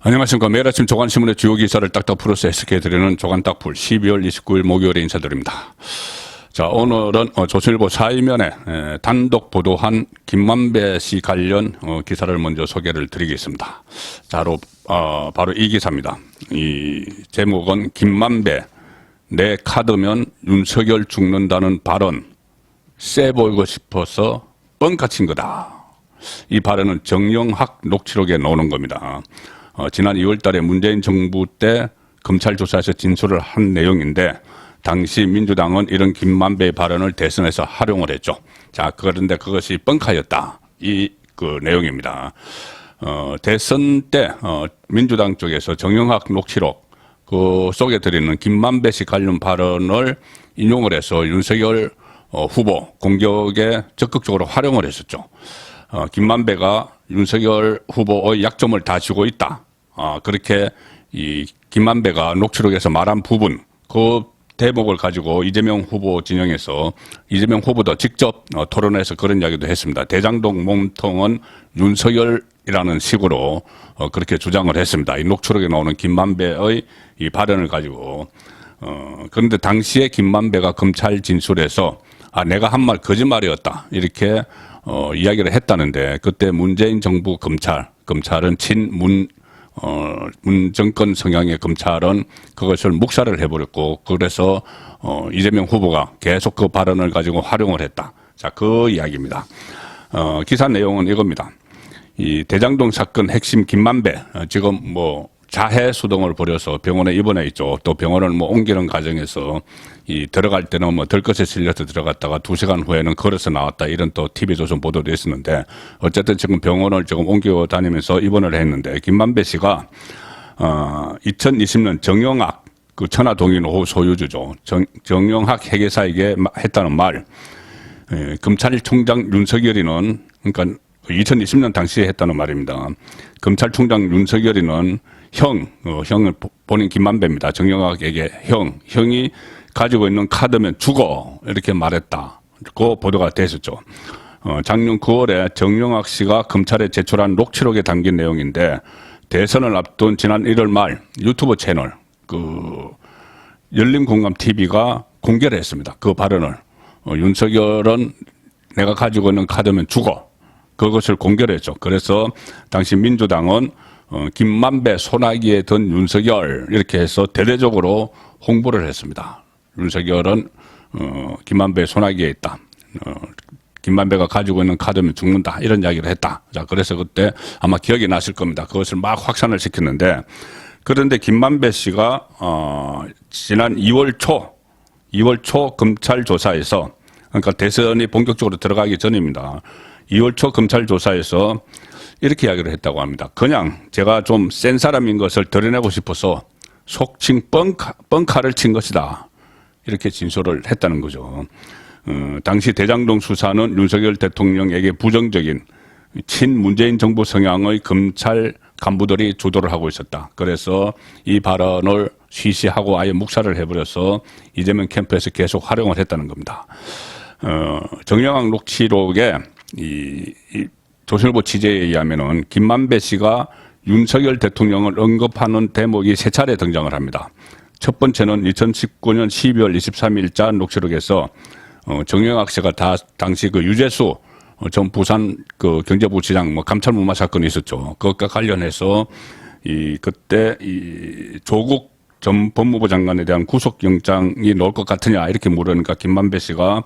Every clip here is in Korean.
안녕하십니까. 매일 아침 조간신문의 주요 기사를 딱딱 풀어서 해석해드리는 조간딱풀 12월 29일 목요일에 인사드립니다. 자, 오늘은 조선일보 4이면에 단독 보도한 김만배 씨 관련 기사를 먼저 소개를 드리겠습니다. 자, 바로 이 기사입니다. 이 제목은 김만배 내 카드면 윤석열 죽는다는 발언 세 보이고 싶어서 뻥카 친 거다. 이 발언은 정영학 녹취록에 나오는 겁니다. 지난 2월 달에 문재인 정부 때 검찰 조사에서 진술을 한 내용인데 당시 민주당은 이런 김만배의 발언을 대선에서 활용을 했죠. 자, 그런데 그것이 뻥카였다. 그 내용입니다. 대선 때 민주당 쪽에서 정영학 녹취록 그 속에 들어있는 김만배 씨 관련 발언을 인용을 해서 윤석열 후보 공격에 적극적으로 활용을 했었죠. 김만배가 윤석열 후보의 약점을 다 쥐고 있다. 그렇게 이 김만배가 녹취록에서 말한 부분, 그 대목을 가지고 이재명 후보 진영에서 이재명 후보도 직접 토론해서 그런 이야기도 했습니다. 대장동 몸통은 윤석열이라는 식으로 그렇게 주장을 했습니다. 이 녹취록에 나오는 김만배의 이 발언을 가지고. 그런데 당시에 김만배가 검찰 진술에서 내가 한 말 거짓말이었다. 이렇게 이야기를 했다는데 그때 문재인 정부 검찰은 문 정권 성향의 검찰은 그것을 묵살을 해버렸고 그래서 이재명 후보가 계속 그 발언을 가지고 활용을 했다. 자, 그 이야기입니다. 기사 내용은 이겁니다. 이 대장동 사건 핵심 김만배 지금 자해 수동을 벌여서 병원에 입원해 있죠. 또 병원을 옮기는 과정에서 들어갈 때는 들것에 실려서 들어갔다가 2시간 후에는 걸어서 나왔다. 이런 또 TV조선 보도도 있었는데 어쨌든 지금 병원을 지금 옮겨 다니면서 입원을 했는데 김만배 씨가 2020년 정영학 그 천하동인호 소유주죠. 정영학 회계사에게 했다는 말. 검찰총장 윤석열이는 그러니까 2020년 당시에 했다는 말입니다. 검찰총장 윤석열이는 형을 본인 김만배입니다. 정영학에게 형이 가지고 있는 카드면 죽어 이렇게 말했다. 그 보도가 됐었죠. 작년 9월에 정영학 씨가 검찰에 제출한 녹취록에 담긴 내용인데 대선을 앞둔 지난 1월 말 유튜브 채널 열린공감TV가 공개를 했습니다. 그 발언을 윤석열은 내가 가지고 있는 카드면 죽어. 그것을 공개를 했죠. 그래서 당시 민주당은 김만배 소나기에 든 윤석열 이렇게 해서 대대적으로 홍보를 했습니다. 윤석열은 김만배 소나기에 있다. 김만배가 가지고 있는 카드면 죽는다. 이런 이야기를 했다. 자, 그래서 그때 아마 기억이 나실 겁니다. 그것을 막 확산을 시켰는데 그런데 김만배 씨가 지난 2월 초 검찰 조사에서 그러니까 대선이 본격적으로 들어가기 전입니다. 2월 초 검찰 조사에서 이렇게 이야기를 했다고 합니다. 그냥 제가 좀 센 사람인 것을 드러내고 싶어서 속칭 뻥카를 친 것이다. 이렇게 진술을 했다는 거죠. 당시 대장동 수사는 윤석열 대통령에게 부정적인 친문재인 정부 성향의 검찰 간부들이 주도를 하고 있었다. 그래서 이 발언을 쉬쉬하고 아예 묵살을 해버려서 이재명 캠프에서 계속 활용을 했다는 겁니다. 정영학 녹취록에 조선일보 취재에 의하면은 김만배 씨가 윤석열 대통령을 언급하는 대목이 3차례 등장을 합니다. 첫 번째는 2019년 12월 23일자 녹취록에서 정영학 씨가 당시 그 유재수 전 부산 그 경제부시장 감찰무마 사건이 있었죠. 그것과 관련해서 그때 조국 전 법무부 장관에 대한 구속영장이 나올 것 같으냐 이렇게 물으니까 김만배 씨가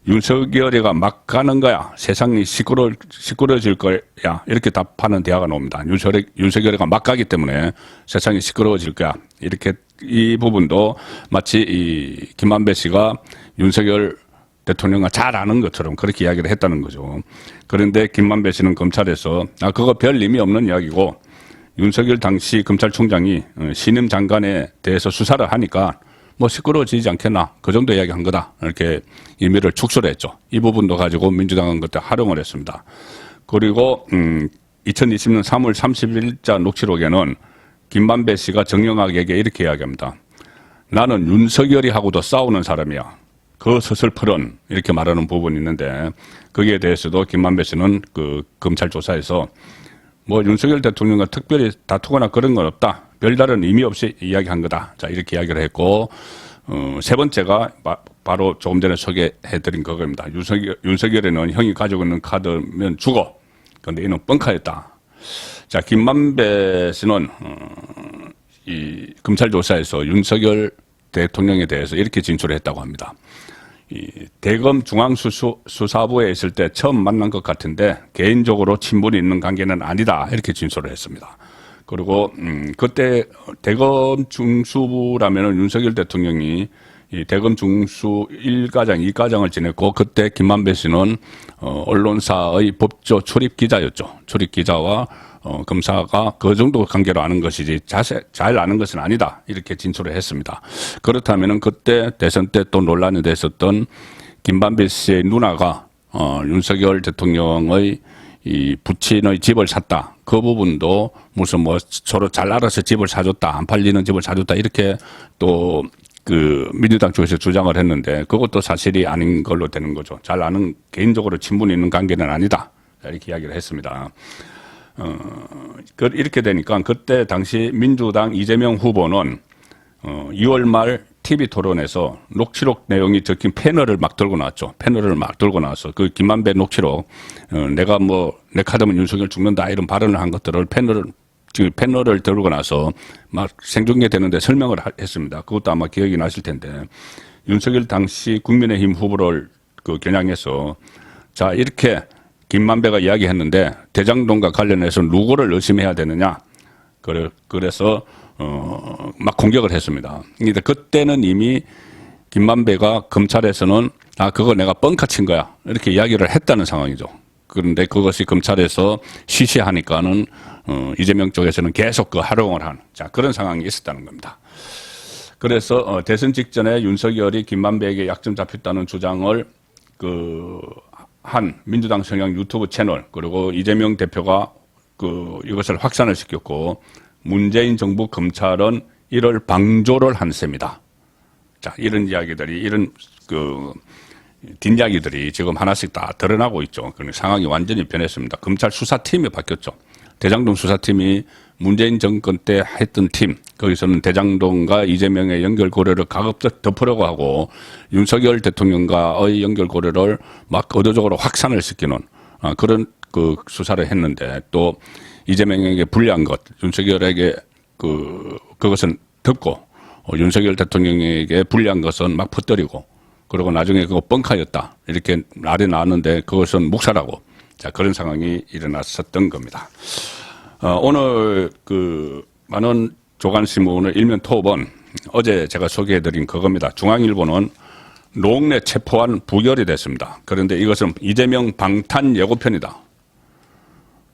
윤석열이가 막 가는 거야. 세상이 시끄러워질 거야. 이렇게 답하는 대화가 나옵니다. 윤석열이가 막 가기 때문에 세상이 시끄러워질 거야. 이렇게 이 부분도 마치 김만배 씨가 윤석열 대통령과 잘 아는 것처럼 그렇게 이야기를 했다는 거죠. 그런데 김만배 씨는 검찰에서 그거 별 의미 없는 이야기고 윤석열 당시 검찰총장이 신임 장관에 대해서 수사를 하니까 시끄러워지지 않겠나. 그 정도 이야기한 거다. 이렇게 의미를 축소를 했죠. 이 부분도 가지고 민주당은 그때 활용을 했습니다. 그리고 2020년 3월 30일자 녹취록에는 김만배 씨가 정영학에게 이렇게 이야기합니다. 나는 윤석열이하고도 싸우는 사람이야. 그 서슬프런 이렇게 말하는 부분이 있는데 거기에 대해서도 김만배 씨는 그 검찰 조사에서 뭐 윤석열 대통령과 특별히 다투거나 그런 건 없다. 별다른 의미 없이 이야기한 거다. 자, 이렇게 이야기를 했고, 세 번째가 바로 조금 전에 소개해드린 그겁니다. 윤석열에는 형이 가지고 있는 카드면 죽어. 그런데 이는 뻥카였다. 자, 김만배 씨는 이 검찰 조사에서 윤석열 대통령에 대해서 이렇게 진술을 했다고 합니다. 이 대검 중앙수사부에 있을 때 처음 만난 것 같은데 개인적으로 친분이 있는 관계는 아니다. 이렇게 진술을 했습니다. 그리고 그때 대검 중수부라면은 윤석열 대통령이 이 대검 중수 1과장, 2과장을 지냈고 그때 김만배 씨는 언론사의 법조 출입 기자였죠. 출입 기자와 검사가 그 정도 관계로 아는 것이지 잘 아는 것은 아니다. 이렇게 진술을 했습니다. 그렇다면은 그때 대선 때 또 논란이 됐었던 김만배 씨의 누나가 윤석열 대통령의 이 부친의 집을 샀다. 그 부분도 무슨 뭐 서로 잘 알아서 집을 사줬다. 안 팔리는 집을 사줬다. 이렇게 또 그 민주당 쪽에서 주장을 했는데 그것도 사실이 아닌 걸로 되는 거죠. 잘 아는 개인적으로 친분이 있는 관계는 아니다. 이렇게 이야기를 했습니다. 이렇게 되니까 그때 당시 민주당 이재명 후보는 2월 말 TV 토론에서 녹취록 내용이 적힌 패널을 막 들고 나왔죠. 패널을 막 들고 나와서 그 김만배 녹취록, 내가 뭐 내 카드면 윤석열 죽는다 이런 발언을 한 것들을 패널을 들고 나서 막 생중계되는데 설명을 했습니다. 그것도 아마 기억이 나실 텐데 윤석열 당시 국민의힘 후보를 그 겨냥해서 자 이렇게 김만배가 이야기했는데 대장동과 관련해서 누구를 의심해야 되느냐. 그래서 막 공격을 했습니다. 근데 그때는 이미 김만배가 검찰에서는 그거 내가 뻥카 친 거야. 이렇게 이야기를 했다는 상황이죠. 그런데 그것이 검찰에서 시시하니까는 이재명 쪽에서는 계속 그 활용을 한 그런 상황이 있었다는 겁니다. 그래서 대선 직전에 윤석열이 김만배에게 약점 잡혔다는 주장을 한 민주당 성향 유튜브 채널 그리고 이재명 대표가 이것을 확산을 시켰고 문재인 정부 검찰은 이를 방조를 한 셈이다. 자, 이런 이야기들이 이런 뒷이야기들이 지금 하나씩 다 드러나고 있죠. 그런 상황이 완전히 변했습니다. 검찰 수사팀이 바뀌었죠. 대장동 수사팀이 문재인 정권 때 했던 팀, 거기서는 대장동과 이재명의 연결고리를 가급적 덮으려고 하고 윤석열 대통령과의 연결고리를 막 의도적으로 확산을 시키는 그런 수사를 했는데 또 이재명에게 불리한 것, 윤석열에게 그것은 듣고 윤석열 대통령에게 불리한 것은 막 퍼뜨리고 그리고 나중에 그거 뻥카였다. 이렇게 말이 나왔는데 그것은 묵살하고 자, 그런 상황이 일어났었던 겁니다. 오늘 많은 조간신문의 일면 톱은 어제 제가 소개해드린 그겁니다. 중앙일보는 노웅래 체포안 부결이 됐습니다. 그런데 이것은 이재명 방탄 예고편이다.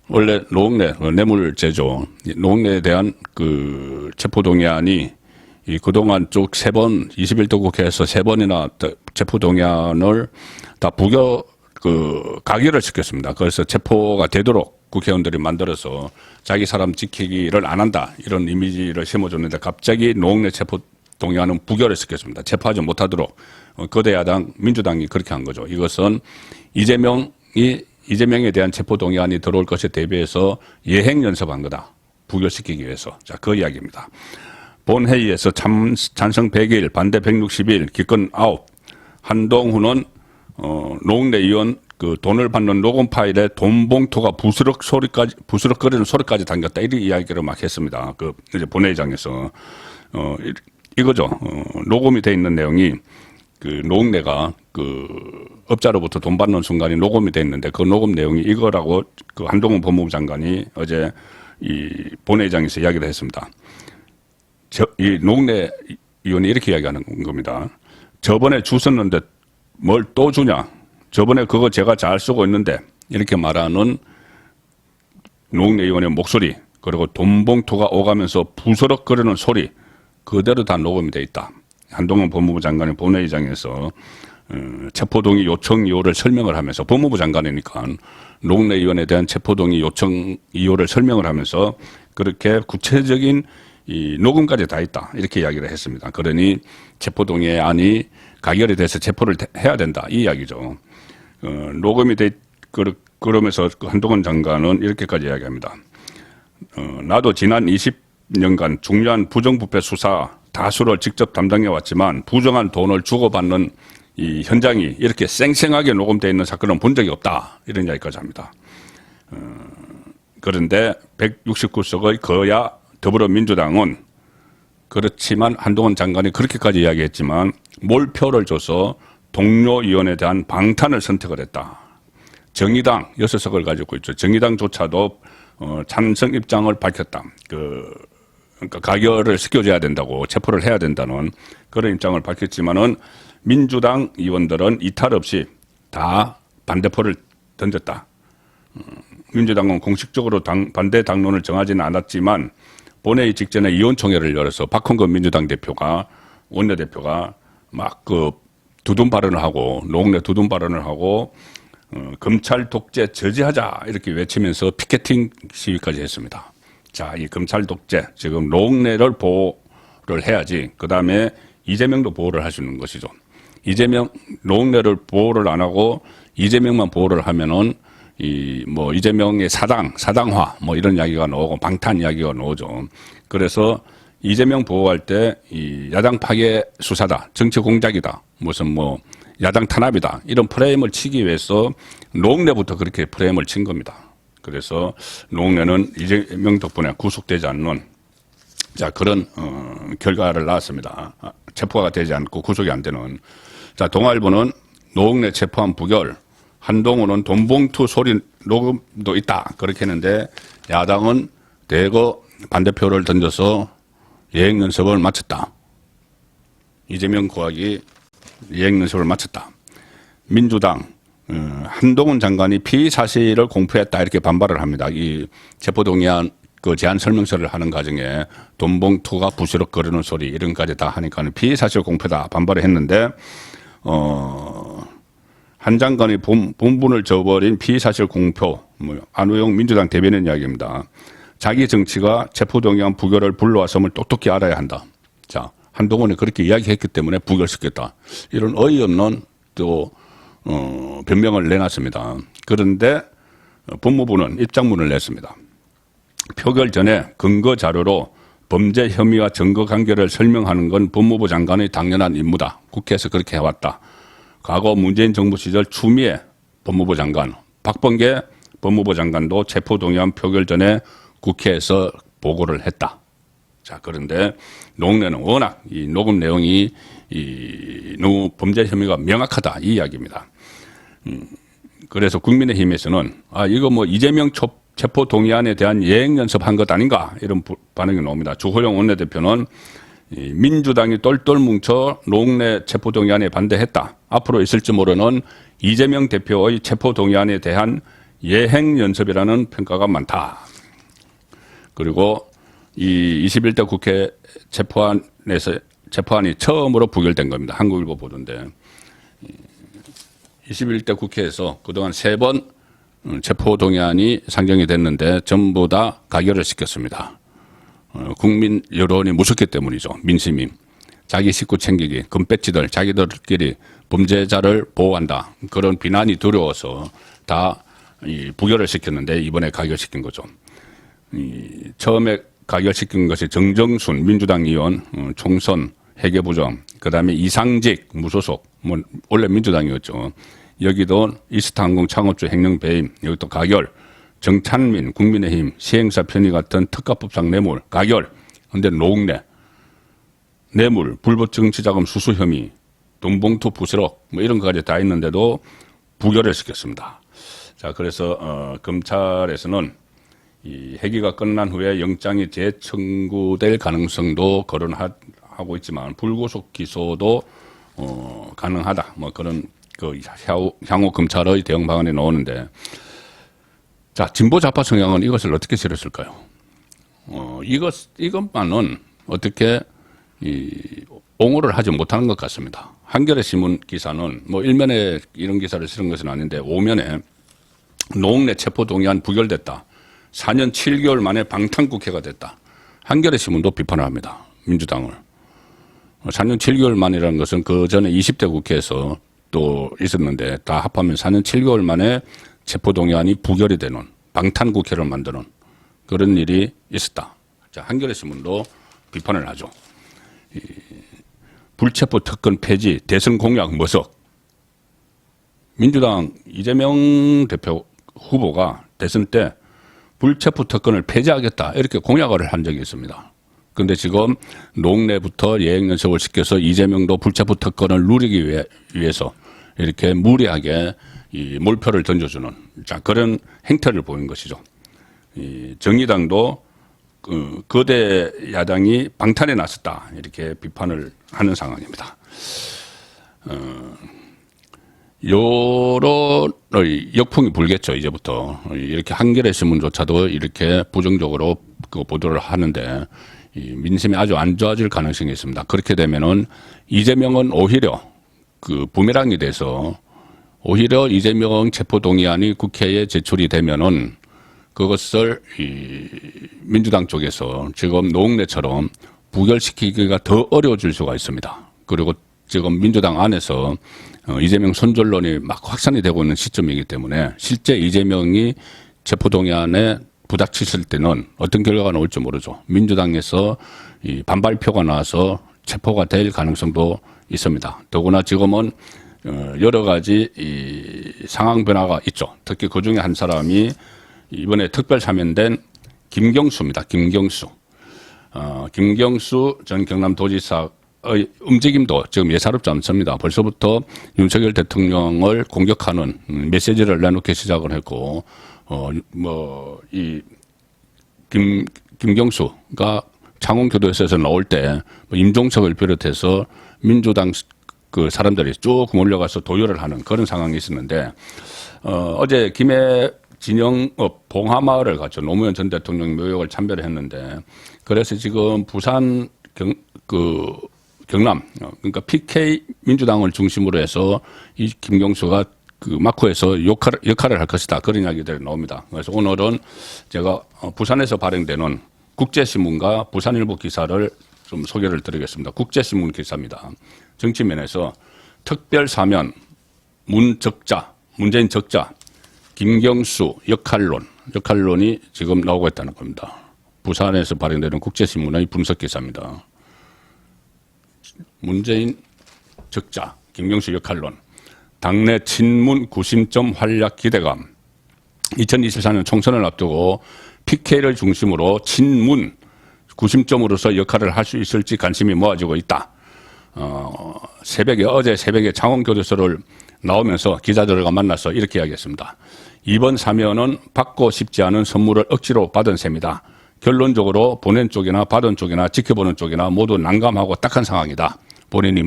원래 노웅래 뇌물죄죠. 노웅래에 대한 체포동의안이 그동안 쭉 3번, 21대 국회에서 3번이나 체포동의안을 다 가결을 시켰습니다. 그래서 체포가 되도록 국회의원들이 만들어서 자기 사람 지키기를 안 한다. 이런 이미지를 심어줬는데 갑자기 노웅래 체포동의안은 부결을 시켰습니다. 체포하지 못하도록 거대 야당 민주당이 그렇게 한 거죠. 이것은 이재명에 대한 체포동의안이 들어올 것에 대비해서 예행 연습한 거다. 부결시키기 위해서. 자, 그 이야기입니다. 본회의에서 찬성 100일, 반대 160일, 기권 9. 한동훈은 노웅래 의원 돈을 받는 녹음 파일에 돈 봉투가 부스럭거리는 소리까지 담겼다. 이런 이야기를 막 했습니다. 이제 본회의장에서. 이거죠. 녹음이 돼 있는 내용이 노웅래가 업자로부터 돈 받는 순간이 녹음이 돼 있는데 그 녹음 내용이 이거라고 한동훈 법무부 장관이 어제 이 본회의장에서 이야기를 했습니다. 이 노웅래 의원이 이렇게 이야기하는 겁니다. 저번에 주셨는데 뭘 또 주냐? 저번에 그거 제가 잘 쓰고 있는데 이렇게 말하는 노웅래 의원의 목소리 그리고 돈 봉투가 오가면서 부스럭거리는 소리 그대로 다 녹음이 돼 있다. 한동훈 법무부 장관이 본회의장에서 체포동의 요청 이유를 설명을 하면서 법무부 장관이니까 노웅래 의원에 대한 체포동의 요청 이유를 설명을 하면서 그렇게 구체적인 이 녹음까지 다 있다. 이렇게 이야기를 했습니다. 그러니 체포동의안이 가결이 돼서 체포를 해야 된다. 이 이야기죠. 녹음이 그러면서 한동훈 장관은 이렇게까지 이야기합니다. 나도 지난 20년간 중요한 부정부패 수사 다수를 직접 담당해 왔지만 부정한 돈을 주고받는 이 현장이 이렇게 쌩쌩하게 녹음되어 있는 사건은 본 적이 없다. 이런 이야기까지 합니다. 그런데 169석의 거야 더불어민주당은 그렇지만 한동훈 장관이 그렇게까지 이야기했지만 몰표를 줘서 동료위원에 대한 방탄을 선택을 했다. 정의당 6석을 가지고 있죠. 정의당조차도 찬성 입장을 밝혔다. 그러니까 가결을 시켜줘야 된다고 체포를 해야 된다는 그런 입장을 밝혔지만은 민주당 의원들은 이탈 없이 다 반대표를 던졌다. 민주당은 공식적으로 반대 당론을 정하지는 않았지만 본회의 직전에 의원총회를 열어서 박홍근 민주당 대표가 원내대표가 막 두둔 발언을 하고 노웅래 두둔 발언을 하고 검찰 독재 저지하자 이렇게 외치면서 피켓팅 시위까지 했습니다. 자, 이 검찰 독재 지금 노웅래를 보호를 해야지 그 다음에 이재명도 보호를 할 수 있는 것이죠. 노웅래를 보호를 안 하고 이재명만 보호를 하면은 이재명의 사당화 이런 이야기가 나오고 방탄 이야기가 나오죠. 그래서 이재명 보호할 때 이 야당 파괴 수사다, 정치 공작이다, 무슨 야당 탄압이다 이런 프레임을 치기 위해서 노웅래부터 그렇게 프레임을 친 겁니다. 그래서 노웅래는 이재명 덕분에 구속되지 않는 자 그런 결과를 낳았습니다. 체포가 되지 않고 구속이 안 되는. 자, 동아일보는 노웅래 체포한 부결, 한동훈은 돈봉투 소리 녹음도 있다 그렇게 했는데 야당은 대거 반대표를 던져서 예행 연습을 마쳤다. 이재명 고학이 예행 연습을 마쳤다. 민주당 한동훈 장관이 피의 사실을 공표했다 이렇게 반발을 합니다. 이 체포동의안 제안 설명서를 하는 과정에 돈봉투가 부스럭 거리는 소리 이런까지 다 하니까 피의 사실 공표다 반발을 했는데 한 장관이 본분을 저버린 피의 사실 공표 안우영 민주당 대변인 이야기입니다. 자기 정치가 체포동의안 부결을 불러왔음을 똑똑히 알아야 한다. 자, 한동훈이 그렇게 이야기했기 때문에 부결시켰다. 이런 어이없는 또 변명을 내놨습니다. 그런데 법무부는 입장문을 냈습니다. 표결 전에 근거 자료로 범죄 혐의와 증거 관계를 설명하는 건 법무부 장관의 당연한 임무다. 국회에서 그렇게 해왔다. 과거 문재인 정부 시절 추미애 법무부 장관, 박범계 법무부 장관도 체포동의안 표결 전에 국회에서 보고를 했다. 자, 그런데 노웅래는 워낙 이 녹음 내용이 너무 범죄 혐의가 명확하다 이 이야기입니다. 그래서 국민의힘에서는 이거 이재명 체포 동의안에 대한 예행 연습한 것 아닌가 이런 반응이 나옵니다. 주호영 원내대표는 민주당이 똘똘 뭉쳐 노웅래 체포 동의안에 반대했다. 앞으로 있을지 모르는 이재명 대표의 체포 동의안에 대한 예행 연습이라는 평가가 많다. 그리고 이 21대 국회 체포안이 처음으로 부결된 겁니다. 한국일보 보도인데 21대 국회에서 그동안 3번 체포동의안이 상정이 됐는데 전부 다 가결을 시켰습니다. 국민 여론이 무섭기 때문이죠. 민심이. 자기 식구 챙기기, 금배지들 자기들끼리 범죄자를 보호한다. 그런 비난이 두려워서 다 부결을 시켰는데 이번에 가결시킨 거죠. 처음에 가결시킨 것이 정정순 민주당 의원 총선 회계부정, 그다음에 이상직 무소속 원래 민주당이었죠. 여기도 이스타항공 창업주 횡령 배임 여기도 가결. 정찬민 국민의힘 시행사 편의 같은 특가법상 뇌물 가결. 그런데 노웅래 뇌물 불법 정치자금 수수 혐의 돈봉투 부스럭 이런 것까지 다 있는데도 부결을 시켰습니다. 자, 그래서 검찰에서는 이 회기가 끝난 후에 영장이 재청구될 가능성도 거론하고 있지만 불구속 기소도 가능하다. 그런 향후 검찰의 대응 방안이 나오는데, 자, 진보 좌파 성향은 이것을 어떻게 치렀을까요? 이것만은 어떻게 옹호를 하지 못하는 것 같습니다. 한겨레 신문 기사는 일면에 이런 기사를 쓰는 것은 아닌데 5면에 노웅래 체포 동의안 부결됐다. 4년 7개월 만에 방탄국회가 됐다. 한겨레 신문도 비판을 합니다. 민주당을. 4년 7개월 만이라는 것은 그 전에 20대 국회에서 또 있었는데 다 합하면 4년 7개월 만에 체포동의안이 부결이 되는 방탄국회를 만드는 그런 일이 있었다. 자, 한겨레 신문도 비판을 하죠. 불체포 특권 폐지, 대선 공약 모석. 민주당 이재명 대표 후보가 대선 때 불체포 특권을 폐지하겠다 이렇게 공약을 한 적이 있습니다. 그런데 지금 농내부터 예행연습을 시켜서 이재명도 불체포 특권을 누리기 위해서 이렇게 무리하게 이 몰표를 던져주는 자 그런 행태를 보인 것이죠. 이 정의당도 그 거대 야당이 방탄에 나섰다 이렇게 비판을 하는 상황입니다. 여론의 역풍이 불겠죠. 이제부터 이렇게 한겨레 신문조차도 이렇게 부정적으로 그 보도를 하는데 이 민심이 아주 안 좋아질 가능성이 있습니다. 그렇게 되면은 이재명은 오히려 그 부메랑이 돼서 오히려 이재명 체포동의안이 국회에 제출이 되면은 그것을 이 민주당 쪽에서 지금 노웅래처럼 부결시키기가 더 어려워질 수가 있습니다. 그리고 지금 민주당 안에서 이재명 손절론이 막 확산이 되고 있는 시점이기 때문에 실제 이재명이 체포동의안에 부닥치실 때는 어떤 결과가 나올지 모르죠. 민주당에서 이 반발표가 나와서 체포가 될 가능성도 있습니다. 더구나 지금은 여러 가지 이 상황 변화가 있죠. 특히 그 중에 한 사람이 이번에 특별 사면된 김경수입니다. 김경수. 김경수 전 경남도지사의 움직임도 지금 예사롭지 않습니다. 벌써부터 윤석열 대통령을 공격하는 메시지를 내놓기 시작을 했고, 김경수가 창원교도소에서 나올 때 임종석을 비롯해서 민주당 그 사람들이 쭉 몰려가서 도열을 하는 그런 상황이 있었는데, 어제 김해 진영읍 봉하마을을 갔죠. 노무현 전 대통령 묘역을 참배를 했는데, 그래서 지금 부산 경남, 그러니까 PK 민주당을 중심으로 해서 이 김경수가 그 마쿠에서 역할을 할 것이다. 그런 이야기들이 나옵니다. 그래서 오늘은 제가 부산에서 발행되는 국제신문과 부산일보 기사를 좀 소개를 드리겠습니다. 국제신문 기사입니다. 정치면에서 특별 사면, 문재인 적자, 김경수 역할론이 지금 나오고 있다는 겁니다. 부산에서 발행되는 국제신문의 분석 기사입니다. 문재인 적자, 김경수 역할론, 당내 친문 구심점 활약 기대감, 2024년 총선을 앞두고 PK를 중심으로 친문 구심점으로서 역할을 할 수 있을지 관심이 모아지고 있다. 어제 새벽에 창원교도소를 나오면서 기자들과 만나서 이렇게 이야기했습니다. 이번 사면은 받고 싶지 않은 선물을 억지로 받은 셈이다. 결론적으로 보낸 쪽이나 받은 쪽이나 지켜보는 쪽이나 모두 난감하고 딱한 상황이다. 본인이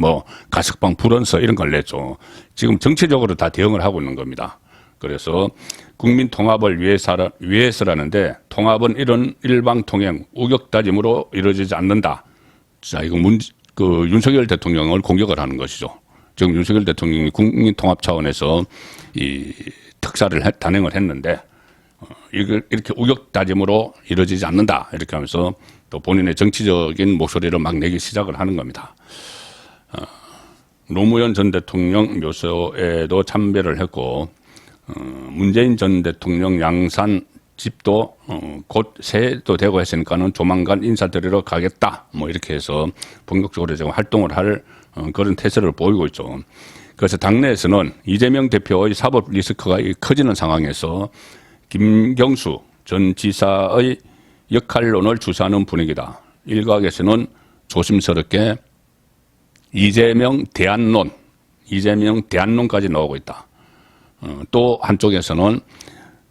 가석방 불언서 이런 걸 냈죠. 지금 정치적으로 다 대응을 하고 있는 겁니다. 그래서 국민 통합을 위해서라는데 통합은 이런 일방통행 우격다짐으로 이루어지지 않는다. 자, 이거 윤석열 대통령을 공격을 하는 것이죠. 지금 윤석열 대통령이 국민 통합 차원에서 이 특사를 단행을 했는데 이걸 이렇게 우격다짐으로 이루어지지 않는다. 이렇게 하면서 또 본인의 정치적인 목소리를 막 내기 시작을 하는 겁니다. 노무현 전 대통령 묘소에도 참배를 했고 문재인 전 대통령 양산 집도 곧 새해도 되고 했으니까는 조만간 인사드리러 가겠다. 이렇게 해서 본격적으로 지금 활동을 할 그런 태세를 보이고 있죠. 그래서 당내에서는 이재명 대표의 사법 리스크가 커지는 상황에서 김경수 전 지사의 역할론을 주사하는 분위기다. 일각에서는 조심스럽게 이재명 대안론까지 나오고 있다. 또 한쪽에서는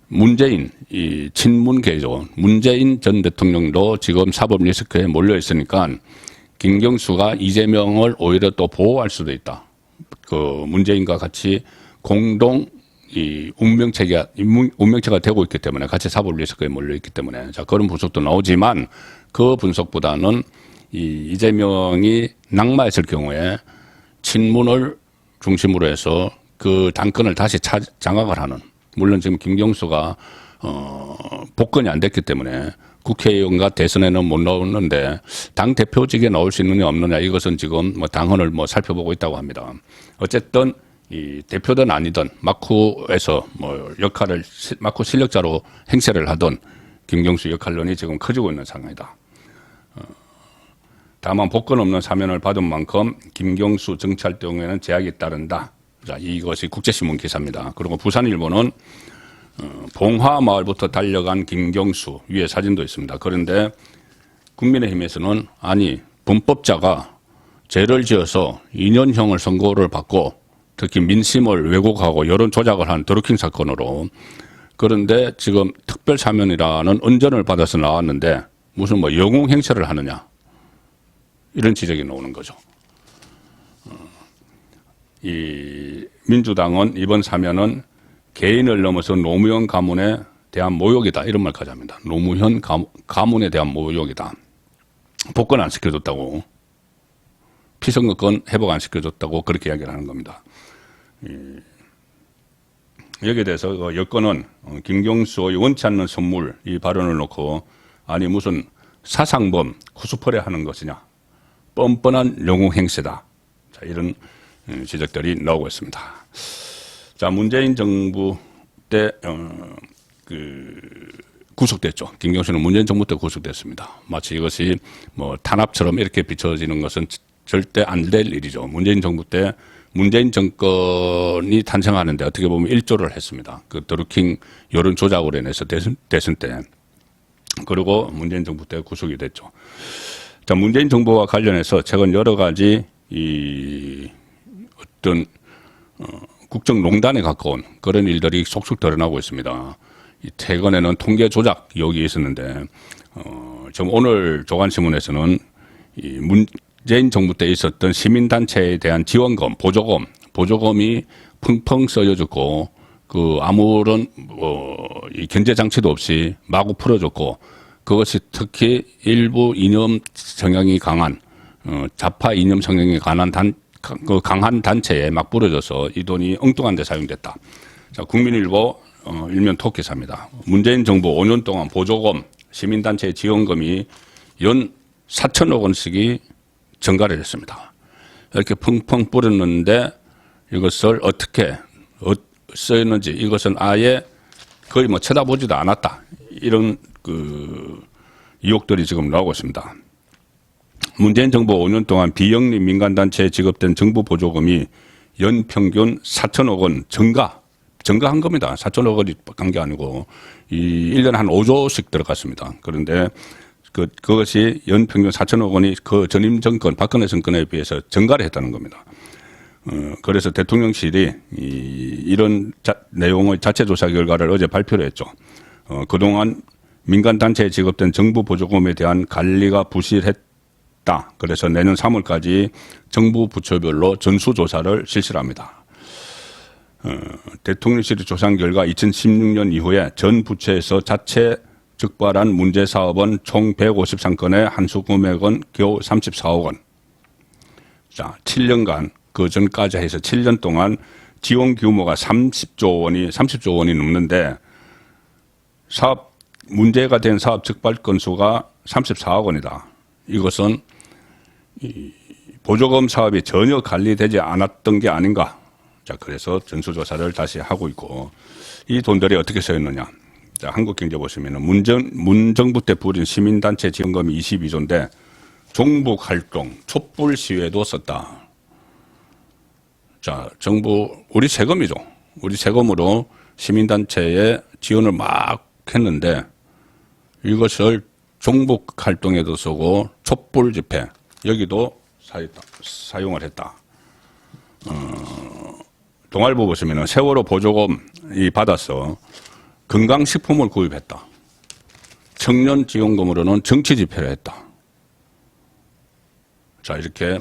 문재인, 이 친문계죠. 문재인 전 대통령도 지금 사법 리스크에 몰려 있으니까 김경수가 이재명을 오히려 또 보호할 수도 있다. 그 문재인과 같이 공동 이 운명체가 되고 있기 때문에 같이 사법 리스크에 몰려 있기 때문에 자 그런 분석도 나오지만 그 분석보다는 이재명이 낙마했을 경우에 친문을 중심으로 해서 그 당권을 다시 장악을 하는 물론 지금 김경수가 복권이 안 됐기 때문에 국회의원과 대선에는 못 나오는데 당 대표직에 나올 수 있느냐 없느냐 이것은 지금 당헌을 살펴보고 있다고 합니다. 어쨌든 이 대표든 아니든 마쿠에서 역할을 마쿠 실력자로 행세를 하던 김경수 역할론이 지금 커지고 있는 상황이다. 다만 복권 없는 사면을 받은 만큼 김경수 정치활동에는 제약이 따른다. 자, 이것이 국제신문 기사입니다. 그리고 부산일보는 봉화마을부터 달려간 김경수 위에 사진도 있습니다. 그런데 국민의힘에서는 아니 범법자가 죄를 지어서 2년형을 선고를 받고 특히 민심을 왜곡하고 여론 조작을 한 드루킹 사건으로 그런데 지금 특별사면이라는 은전을 받아서 나왔는데 무슨 뭐 영웅 행세를 하느냐 이런 지적이 나오는 거죠. 이 민주당은 이번 사면은 개인을 넘어서 노무현 가문에 대한 모욕이다 이런 말까지 합니다. 노무현 가문에 대한 모욕이다. 복권 안 시켜줬다고 피선거권 회복 안 시켜줬다고 그렇게 이야기를 하는 겁니다. 여기에 대해서 여권은 김경수의 원치 않는 선물 이 발언을 놓고 아니 무슨 사상범 코스프레 하는 것이냐 뻔뻔한 영웅 행세다. 자, 이런 지적들이 나오고 있습니다. 자, 문재인 정부 때 구속됐죠. 김경수는 문재인 정부 때 구속됐습니다. 마치 이것이 뭐 탄압처럼 이렇게 비춰지는 것은 절대 안 될 일이죠. 문재인 정부 때 문재인 정권이 탄생하는데 어떻게 보면 일조를 했습니다. 그 드루킹 여론 조작으로 인해서 대선 때. 그리고 문재인 정부 때 구속이 됐죠. 자, 문재인 정부와 관련해서 최근 여러 가지 어떤 국정농단에 가까운 그런 일들이 속속 드러나고 있습니다. 최근에는 통계 조작 의혹이 있었는데 지금 오늘 조간신문에서는 이 문재인 정부 때 있었던 시민단체에 대한 지원금, 보조금이 펑펑 써여졌고 그 아무런 이 견제 장치도 없이 마구 풀어줬고 그것이 특히 일부 이념 성향이 강한 좌파 이념 성향이 강한 단체에 막 뿌려져서 이 돈이 엉뚱한 데 사용됐다. 자, 국민일보 일면 토끼사입니다. 문재인 정부 5년 동안 보조금, 시민단체 지원금이 연 4천억 원씩이 증가를 했습니다. 이렇게 펑펑 뿌렸는데 이것을 어떻게 쓰였는지 이것은 아예 거의 뭐 쳐다보지도 않았다. 이런 의혹들이 지금 나오고 있습니다. 문재인 정부 5년 동안 비영리 민간단체에 지급된 정부 보조금이 연평균 4천억 원 증가한 겁니다. 4천억 원이 간 게 아니고 1년에 한 5조씩 들어갔습니다. 그런데 그것이 연평균 4천억 원이 그 전임 정권 박근혜 정권에 비해서 증가를 했다는 겁니다. 그래서 대통령실이 이런 내용의 자체 조사 결과를 어제 발표를 했죠. 그동안 민간단체에 지급된 정부 보조금에 대한 관리가 부실했다. 그래서 내년 3월까지 정부 부처별로 전수조사를 실시를 합니다. 대통령실이 조사한 결과 2016년 이후에 전 부처에서 자체 적발한 문제 사업은 총 153건에 한수 금액은 겨우 34억 원. 자, 7년간 그 전까지 해서 7년 동안 지원 규모가 30조 원이 넘는데 문제가 된 사업 적발 건수가 34억 원이다. 이것은 보조금 사업이 전혀 관리되지 않았던 게 아닌가. 자, 그래서 전수조사를 다시 하고 있고 이 돈들이 어떻게 쓰였느냐. 자, 한국경제 보시면은 문정부 때 부린 시민단체 지원금이 22조인데 종북활동, 촛불 시위에도 썼다. 자, 정부 우리 세금이죠. 우리 세금으로 시민단체에 지원을 막 했는데 이것을 종북활동에도 쓰고 촛불 집회 여기도 사용을 했다. 동아일보 보시면은 세월호 보조금이 받아서 건강식품을 구입했다. 청년 지원금으로는 정치 집회를 했다. 자, 이렇게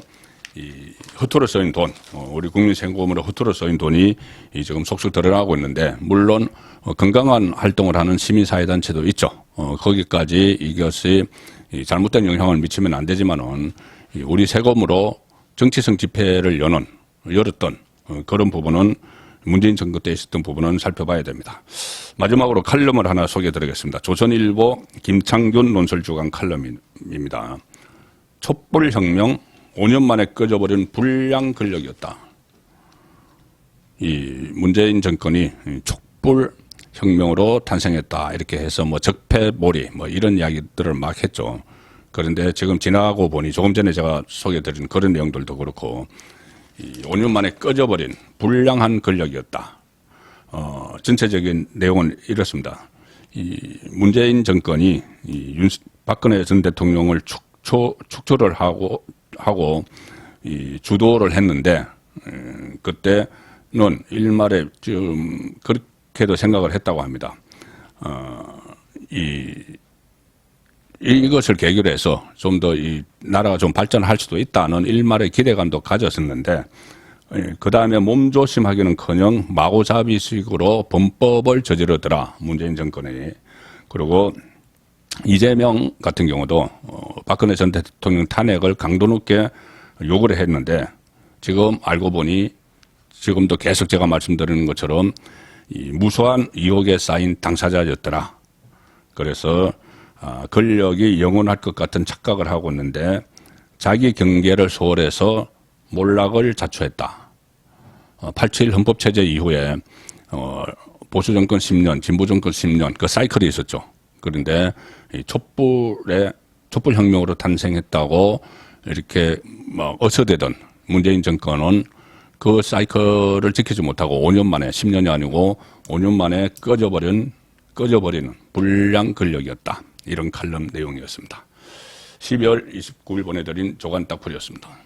허투루 쓰인 돈, 우리 국민 세금으로 허투루 쓰인 돈이 지금 속속 드러나고 있는데, 물론 건강한 활동을 하는 시민사회단체도 있죠. 거기까지 이것이 잘못된 영향을 미치면 안 되지만은 우리 세금으로 정치성 집회를 열었던 그런 부분은 문재인 정부 때 있었던 부분은 살펴봐야 됩니다. 마지막으로 칼럼을 하나 소개해드리겠습니다. 조선일보 김창균 논설주간 칼럼입니다. 촛불혁명 5년 만에 꺼져버린 불량 권력이었다. 이 문재인 정권이 촛불 혁명으로 탄생했다. 이렇게 해서 뭐 적폐몰이 뭐 이런 이야기들을 막 했죠. 그런데 지금 지나고 보니 조금 전에 제가 소개해드린 그런 내용들도 그렇고 5년 만에 꺼져버린 불량한 권력이었다. 전체적인 내용은 이렇습니다. 이 문재인 정권이 박근혜 전 대통령을 축조를 하고 이 주도를 했는데 그때는 일말에 좀 그렇게도 생각을 했다고 합니다. 이것을 계기로 해서 좀 더 이 나라가 좀 발전할 수도 있다는 일말의 기대감도 가졌었는데 그 다음에 몸조심하기는커녕 마구잡이식으로 범법을 저지르더라 문재인 정권이. 그리고 이재명 같은 경우도 박근혜 전 대통령 탄핵을 강도 높게 요구를 했는데 지금 알고 보니 지금도 계속 제가 말씀드리는 것처럼 이 무수한 의혹에 쌓인 당사자였더라. 그래서 권력이 영원할 것 같은 착각을 하고 있는데 자기 경계를 소홀해서 몰락을 자초했다. 87 헌법체제 이후에 보수정권 10년, 진보정권 10년 그 사이클이 있었죠. 그런데 이 촛불혁명으로 탄생했다고 이렇게 뭐 어서대던 문재인 정권은 그 사이클을 지키지 못하고 5년 만에 10년이 아니고 5년 만에 꺼져버리는 불량 권력이었다. 이런 칼럼 내용이었습니다. 12월 29일 보내드린 조간딱풀이었습니다.